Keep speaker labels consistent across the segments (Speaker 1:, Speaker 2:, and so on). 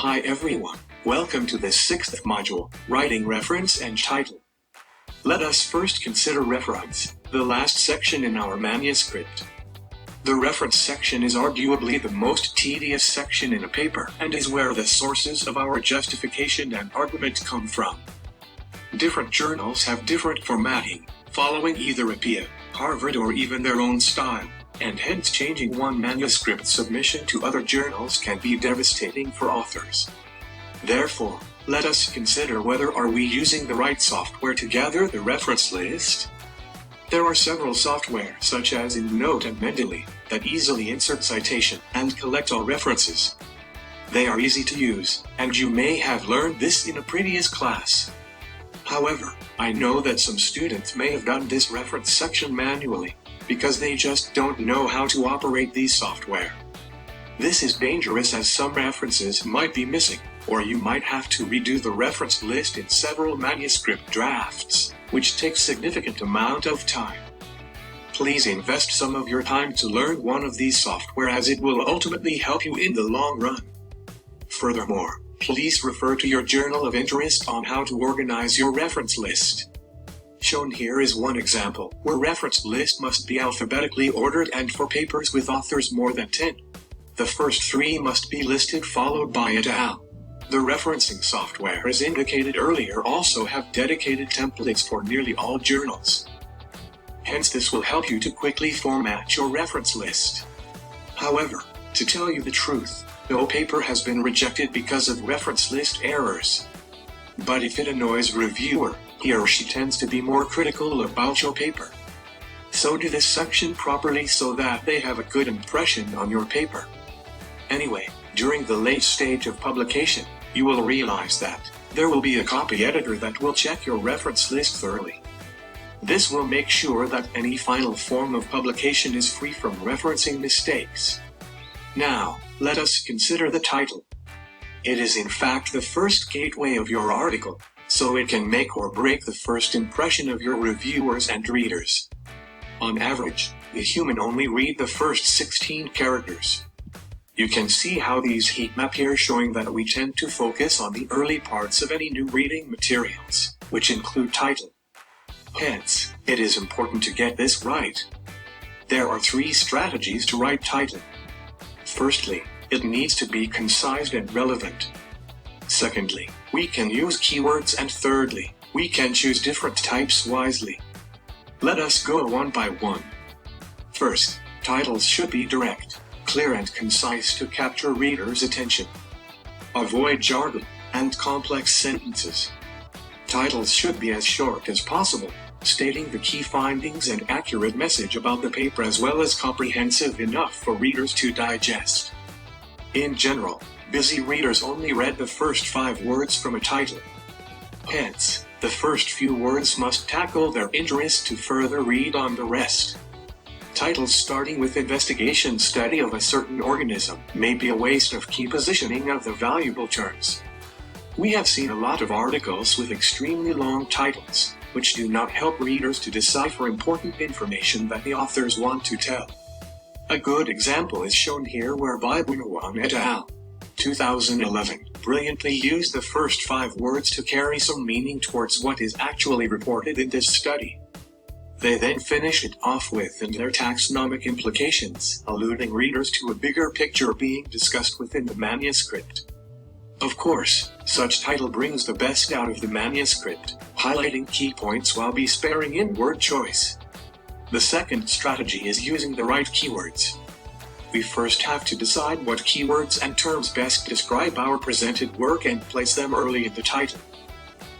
Speaker 1: Hi everyone, welcome to this 6th module, Writing Reference and Title. Let us first consider reference, the last section in our manuscript. The reference section is arguably the most tedious section in a paper and is where the sources of our justification and argument come from. Different journals have different formatting, following either INBIOSIS, Harvard or even their own style, and hence changing one manuscript submission to other journals can be devastating for authors. Therefore, let us consider whether are we using the right software to gather the reference list. There are several software such as INBIOSIS and Methodologies that easily insert citation and collect all references. They are easy to use, and you may have learned this in a previous class. However, I know that some students may have done this reference section manually, because they just don't know how to operate these software. This is dangerous as some references might be missing, or you might have to redo the reference list in several manuscript drafts, which takes significant amount of time. Please invest some of your time to learn one of these software as it will ultimately help you in the long run. Furthermore, please refer to your journal of interest on how to organize your reference list. Shown here is one example where reference list must be alphabetically ordered, and for papers with authors more than 10. The first 3 must be listed followed by et al. The referencing software as indicated earlier also have dedicated templates for nearly all journals. Hence this will help you to quickly format your reference list. However, to tell you the truth, no paper has been rejected because of reference list errors. But if it annoys reviewer, he or she tends to be more critical about your paper. So do this section properly so that they have a good impression on your paper. Anyway, during the late stage of publication, you will realize that there will be a copy editor that will check your reference list thoroughly. This will make sure that any final form of publication is free from referencing mistakes. Now, let us consider the title. It is in fact the first gateway of your article, so it can make or break the first impression of your reviewers and readers. On average, the human only read the first 16 characters. You can see how these heat map here showing that we tend to focus on the early parts of any new reading materials, which include title. Hence, it is important to get this right. There are 3 strategies to write title. Firstly, it needs to be concise and relevant. Secondly, we can use keywords, and thirdly, we can choose different types wisely. Let us go one by one. First, titles should be direct, clear and concise to capture readers' attention. Avoid jargon and complex sentences. Titles should be as short as possible, stating the key findings and accurate message about the paper as well as comprehensive enough for readers to digest. In general, busy readers only read the first 5 words from a title. Hence, the first few words must tackle their interest to further read on the rest. Titles starting with investigation study of a certain organism may be a waste of key positioning of the valuable terms. We have seen a lot of articles with extremely long titles, which do not help readers to decipher important information that the authors want to tell. A good example is shown here whereby Wan et al. 2011 brilliantly used the first 5 words to carry some meaning towards what is actually reported in this study. They then finish it off with and their taxonomic implications, alluding readers to a bigger picture being discussed within the manuscript. Of course, such title brings the best out of the manuscript, highlighting key points while be sparing in word choice. The second strategy is using the right keywords. We first have to decide what keywords and terms best describe our presented work and place them early in the title.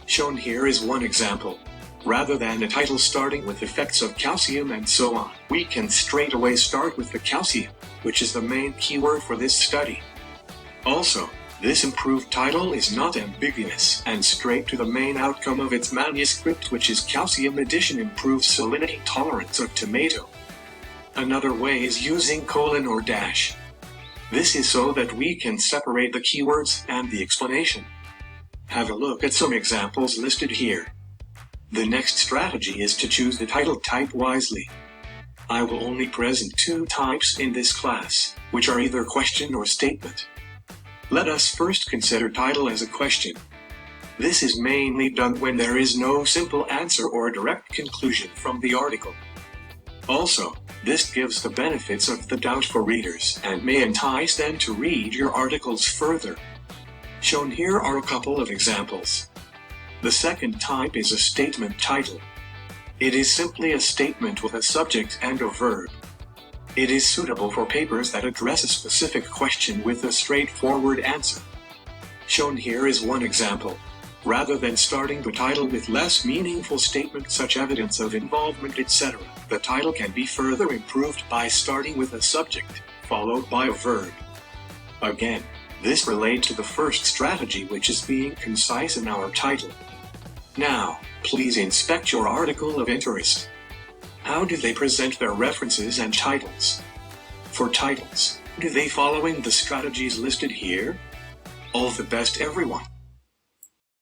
Speaker 1: Shown here is one example. Rather than a title starting with effects of calcium and so on, we can straight away start with the calcium, which is the main keyword for this study. Also, this improved title is not ambiguous and straight to the main outcome of its manuscript, which is calcium addition improves salinity tolerance of tomato. Another way is using colon or dash. This is so that we can separate the keywords and the explanation. Have a look at some examples listed here. The next strategy is to choose the title type wisely. I will only present 2 types in this class, which are either question or statement. Let us first consider title as a question. This is mainly done when there is no simple answer or direct conclusion from the article. Also, this gives the benefits of the doubt for readers and may entice them to read your articles further. Shown here are a couple of examples. The second type is a statement title. It is simply a statement with a subject and a verb. It is suitable for papers that address a specific question with a straightforward answer. Shown here is one example. Rather than starting the title with less meaningful statements such evidence of involvement, etc., the title can be further improved by starting with a subject, followed by a verb. Again, this relates to the first strategy, which is being concise in our title. Now, please inspect your article of interest. How do they present their references and titles? For titles, do they following the strategies listed here? All the best, everyone.